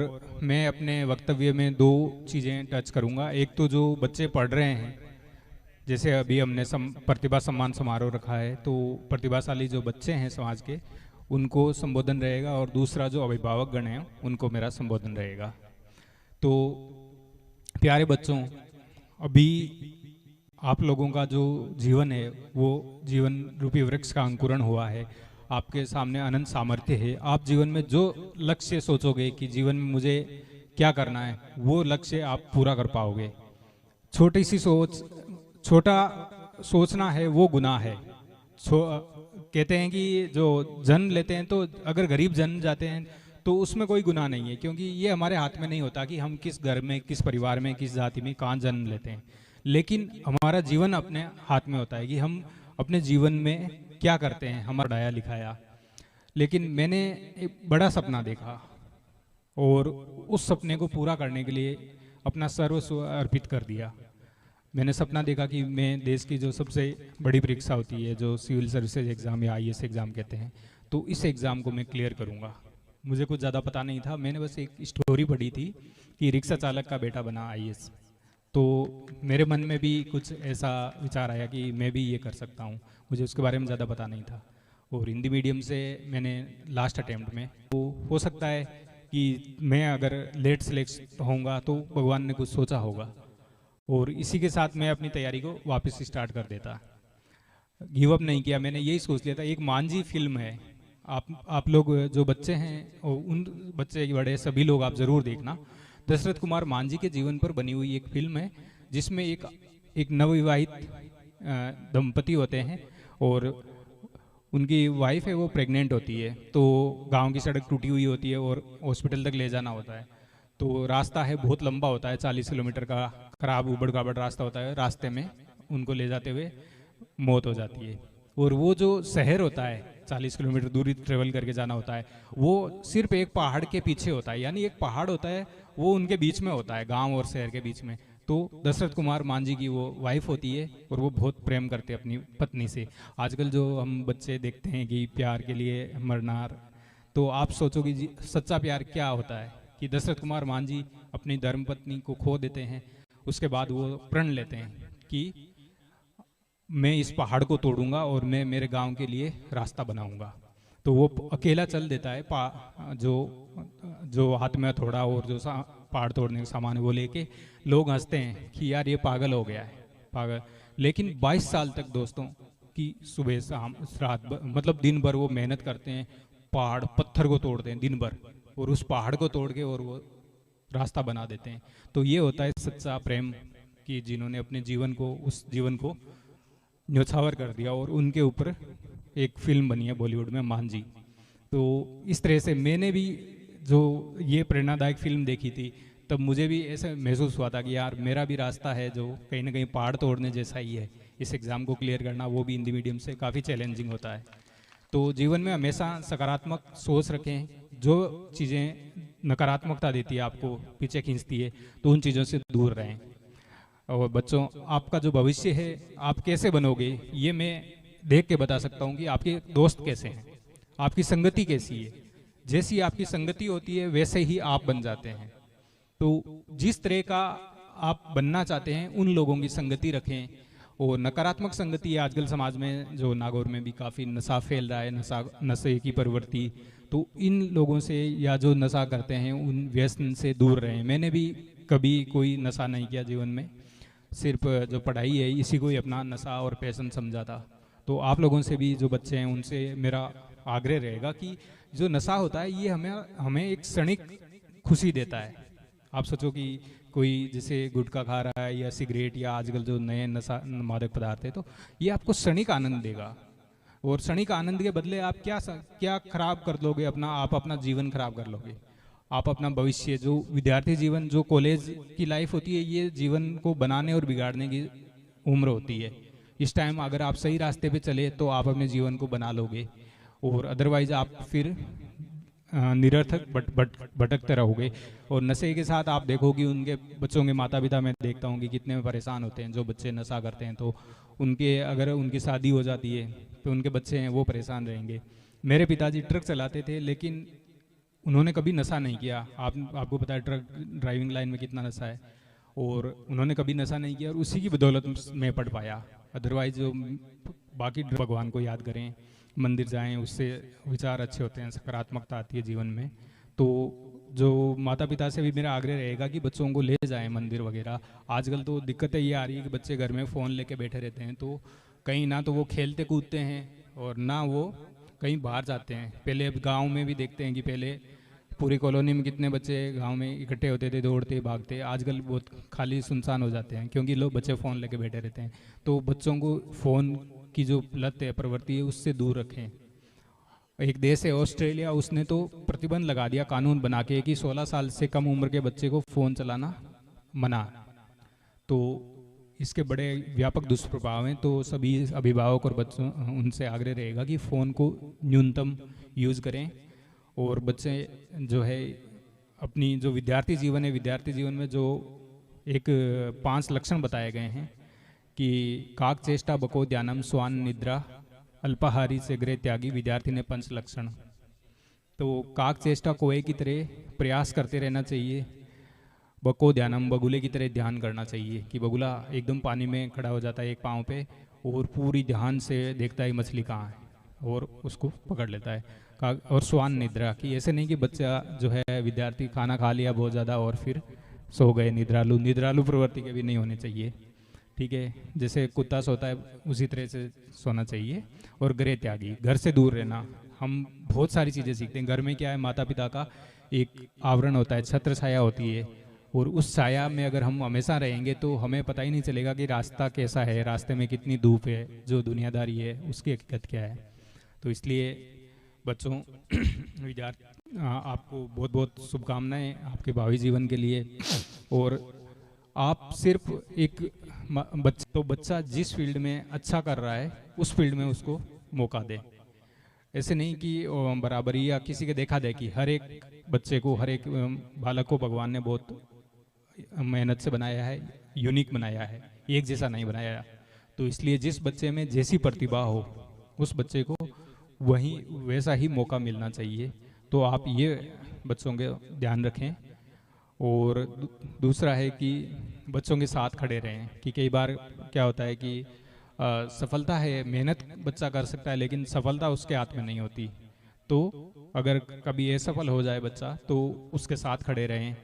मैं अपने वक्तव्य में दो चीज़ें टच करूंगा। एक तो जो बच्चे पढ़ रहे हैं, जैसे अभी हमने प्रतिभा सम्मान समारोह रखा है, तो प्रतिभाशाली जो बच्चे हैं समाज के उनको संबोधन रहेगा, और दूसरा जो अभिभावक गण हैं उनको मेरा संबोधन रहेगा। तो प्यारे बच्चों, अभी आप लोगों का जो जीवन है वो जीवन रूपी वृक्ष का अंकुरण हुआ है। आपके सामने अनंत सामर्थ्य है। आप जीवन में जो लक्ष्य सोचोगे कि जीवन में मुझे क्या करना है, वो लक्ष्य आप पूरा कर पाओगे। छोटी सी सोच, छोटा सोचना है वो गुनाह है। कहते हैं कि जो जन्म लेते हैं, तो अगर गरीब जन्म जाते हैं तो उसमें कोई गुनाह नहीं है, क्योंकि ये हमारे हाथ में नहीं होता कि हम किस घर में, किस परिवार में, किस जाति में कहाँ जन्म लेते हैं। लेकिन हमारा जीवन अपने हाथ में होता है कि हम अपने जीवन में क्या करते हैं, हमारा पढ़ाया लिखाया। लेकिन मैंने एक बड़ा सपना देखा, और उस सपने को पूरा करने के लिए अपना सर्वस्व अर्पित कर दिया। मैंने सपना देखा कि मैं देश की जो सबसे बड़ी परीक्षा होती है, जो सिविल सर्विसेज एग्ज़ाम या आईएएस एग्ज़ाम कहते हैं, तो इस एग्ज़ाम को मैं क्लियर करूँगा। मुझे कुछ ज़्यादा पता नहीं था, मैंने बस एक स्टोरी पढ़ी थी कि रिक्शा चालक का बेटा बना आईएएस। तो मेरे मन में भी कुछ ऐसा विचार आया कि मैं भी ये कर सकता हूँ। मुझे उसके बारे में ज़्यादा पता नहीं था, और हिंदी मीडियम से मैंने लास्ट अटेम्प्ट में, तो हो सकता है कि मैं अगर लेट सेलेक्ट होऊंगा तो भगवान ने कुछ सोचा होगा, और इसी के साथ मैं अपनी तैयारी को वापस स्टार्ट कर देता। गिव अप नहीं किया, मैंने यही सोच लिया था। एक मांझी फिल्म है, आप लोग जो बच्चे हैं और उन बच्चे बड़े सभी लोग आप ज़रूर देखना। दशरथ कुमार मांझी के जीवन पर बनी हुई एक फिल्म है, जिसमें एक नवविवाहित दंपति होते हैं, और उनकी वाइफ है वो प्रेग्नेंट होती है। तो गांव की सड़क टूटी हुई होती है और हॉस्पिटल तक ले जाना होता है। तो रास्ता है बहुत लंबा होता है, 40 किलोमीटर का खराब उबड़ खाबड़ रास्ता होता है। रास्ते में उनको ले जाते हुए मौत हो जाती है। और वो जो शहर होता है, 40 किलोमीटर दूरी ट्रेवल करके जाना होता है, वो सिर्फ एक पहाड़ के पीछे होता है। यानी एक पहाड़ होता है, वो उनके बीच में होता है, गांव और शहर के बीच में। तो दशरथ कुमार मांझी की वो वाइफ होती है, और वो बहुत प्रेम करते हैं अपनी पत्नी से। आजकल जो हम बच्चे देखते हैं कि प्यार के लिए मरना, तो आप सोचोगे जी सच्चा प्यार क्या होता है, कि दशरथ कुमार मांझी अपनी धर्मपत्नी को खो देते हैं। उसके बाद वो प्रण लेते हैं कि मैं इस पहाड़ को तोड़ूंगा और मैं मेरे गांव के लिए रास्ता बनाऊंगा। तो वो अकेला चल देता है, जो जो हाथ में हथौड़ा और जो पहाड़ तोड़ने का सामान है वो लेके। लोग हंसते हैं कि यार ये पागल हो गया है, पागल। लेकिन 22 साल तक दोस्तों की सुबह शाम रात मतलब दिन भर वो मेहनत करते हैं, पहाड़ पत्थर को तोड़ते हैं दिन भर, और उस पहाड़ को तोड़ के और वो रास्ता बना देते हैं। तो ये होता है सच्चा प्रेम, कि जिन्होंने अपने जीवन को, उस जीवन को न्योछावर कर दिया, और उनके ऊपर एक फिल्म बनी है बॉलीवुड में, मांझी। तो इस तरह से मैंने भी जो ये प्रेरणादायक फिल्म देखी थी, तब मुझे भी ऐसा महसूस हुआ था कि यार मेरा भी रास्ता है जो कहीं ना कहीं पहाड़ तोड़ने जैसा ही है। इस एग्ज़ाम को क्लियर करना, वो भी हिंदी मीडियम से, काफ़ी चैलेंजिंग होता है। तो जीवन में हमेशा सकारात्मक सोच रखें। जो चीज़ें नकारात्मकता देती है, आपको पीछे खींचती है, तो उन चीज़ों से दूर रहें। और बच्चों, आपका जो भविष्य है आप कैसे बनोगे, ये मैं देख के बता सकता हूँ कि आपके दोस्त कैसे हैं, आपकी संगति कैसी है। जैसी आपकी संगति होती है वैसे ही आप बन जाते हैं। तो जिस तरह का आप बनना चाहते हैं उन लोगों की संगति रखें। और नकारात्मक संगति आजकल समाज में, जो नागौर में भी काफ़ी नशा फैल रहा है, नशे की प्रवृत्ति, तो इन लोगों से या जो नशा करते हैं उन व्यसन से दूर रहें। मैंने भी कभी कोई नशा नहीं किया जीवन में, सिर्फ जो पढ़ाई है इसी को ही अपना नशा और पैशन समझा था। तो आप लोगों से भी, जो बच्चे हैं, उनसे मेरा आग्रह रहेगा कि जो नशा होता है ये हमें एक क्षणिक खुशी देता है। आप सोचो कि कोई जैसे गुटखा खा रहा है या सिगरेट या आजकल जो नए नशा मादक पदार्थ है, तो ये आपको क्षणिक आनंद देगा, और क्षणिक आनंद के बदले आप क्या खराब कर लोगे अपना, आप अपना जीवन खराब कर लोगे। आप अपना भविष्य, जो विद्यार्थी जीवन, जो कॉलेज की लाइफ होती है, ये जीवन को बनाने और बिगाड़ने की उम्र होती है। इस टाइम अगर आप सही रास्ते पे चले तो आप अपने जीवन को बना लोगे, और अदरवाइज आप फिर निरर्थक भटकते रहोगे। और नशे के साथ आप देखोगे उनके बच्चों के माता पिता, मैं देखता हूँ कि कितने परेशान होते हैं जो बच्चे नशा करते हैं। तो अगर उनकी शादी हो जाती है तो उनके बच्चे हैं वो परेशान रहेंगे। मेरे पिताजी ट्रक चलाते थे, लेकिन उन्होंने कभी नशा नहीं किया। आपको पता है ट्रक ड्राइविंग लाइन में कितना नशा है, और उन्होंने कभी नशा नहीं किया और उसी की बदौलत में पढ़ पाया। अदरवाइज जो बाकी भगवान को याद करें, मंदिर जाएं, उससे विचार अच्छे होते हैं, सकारात्मकता आती है जीवन में। तो जो माता पिता से भी मेरा आग्रह रहेगा कि बच्चों को ले जाएं मंदिर वगैरह। आजकल तो दिक्कतें ये आ रही है कि बच्चे घर में फ़ोन लेके बैठे रहते हैं, तो कहीं ना तो वो खेलते कूदते हैं और ना वो कहीं बाहर जाते हैं। पहले अब गाँव में भी देखते हैं कि पहले पूरी कॉलोनी में कितने बच्चे गांव में इकट्ठे होते थे, दौड़ते भागते। आजकल बहुत खाली सुनसान हो जाते हैं क्योंकि लोग बच्चे फ़ोन लेके बैठे रहते हैं। तो बच्चों को फ़ोन की जो लत है, प्रवृत्ति है, उससे दूर रखें। एक देश है ऑस्ट्रेलिया, उसने तो प्रतिबंध लगा दिया कानून बना के कि 16 साल से कम उम्र के बच्चे को फ़ोन चलाना मना। तो इसके बड़े व्यापक दुष्प्रभाव हैं। तो सभी अभिभावक और बच्चों उनसे आग्रह रहेगा कि फ़ोन को न्यूनतम यूज़ करें। और बच्चे जो है अपनी जो विद्यार्थी जीवन है, विद्यार्थी जीवन में जो एक 5 लक्षण बताए गए हैं कि काक चेष्टा बको ध्यानम स्वान निद्रा अल्पाहारी से गृह त्यागी, विद्यार्थी ने 5 लक्षण। तो काक चेष्टा कोए की तरह प्रयास करते रहना चाहिए। बको ध्यानम, बगुले की तरह ध्यान करना चाहिए कि बगुला एकदम पानी में खड़ा हो जाता है एक पाँव पे और पूरी ध्यान से देखता है मछली कहाँ है और उसको पकड़ लेता है। और स्वान निद्रा की ऐसे नहीं कि बच्चा जो है विद्यार्थी खाना खा लिया बहुत ज़्यादा और फिर सो गए, निद्रालु प्रवृत्ति के भी नहीं होने चाहिए। ठीक है, जैसे कुत्ता सोता है उसी तरह से सोना चाहिए। और गृह त्यागी, घर से दूर रहना। हम बहुत सारी चीज़ें सीखते हैं घर में। क्या है, माता पिता का एक आवरण होता है, छत्र छाया होती है, और उस छाया में अगर हम हमेशा रहेंगे तो हमें पता ही नहीं चलेगा कि रास्ता कैसा है, रास्ते में कितनी धूप है, जो दुनियादारी है उसकी हकीकत क्या है। तो इसलिए बच्चों विद्यार्थी आपको बहुत बहुत शुभकामनाएं आपके भावी जीवन के लिए। और आप सिर्फ एक बच्चा जिस फील्ड में अच्छा कर रहा है उस फील्ड में उसको मौका दे। ऐसे नहीं कि बराबरी या किसी के देखा देखी। हर एक बच्चे को, हर एक बालक को भगवान ने बहुत मेहनत से बनाया है, यूनिक बनाया है, एक जैसा नहीं बनाया। तो इसलिए जिस बच्चे में जैसी प्रतिभा हो उस बच्चे को वही वैसा ही मौका मिलना चाहिए। तो आप ये बच्चों के ध्यान रखें। और दूसरा है कि बच्चों के साथ खड़े रहें। कि कई बार क्या होता है कि सफलता है, मेहनत बच्चा कर सकता है, लेकिन सफलता उसके हाथ में नहीं होती। तो अगर कभी असफल हो जाए बच्चा तो उसके साथ खड़े रहें।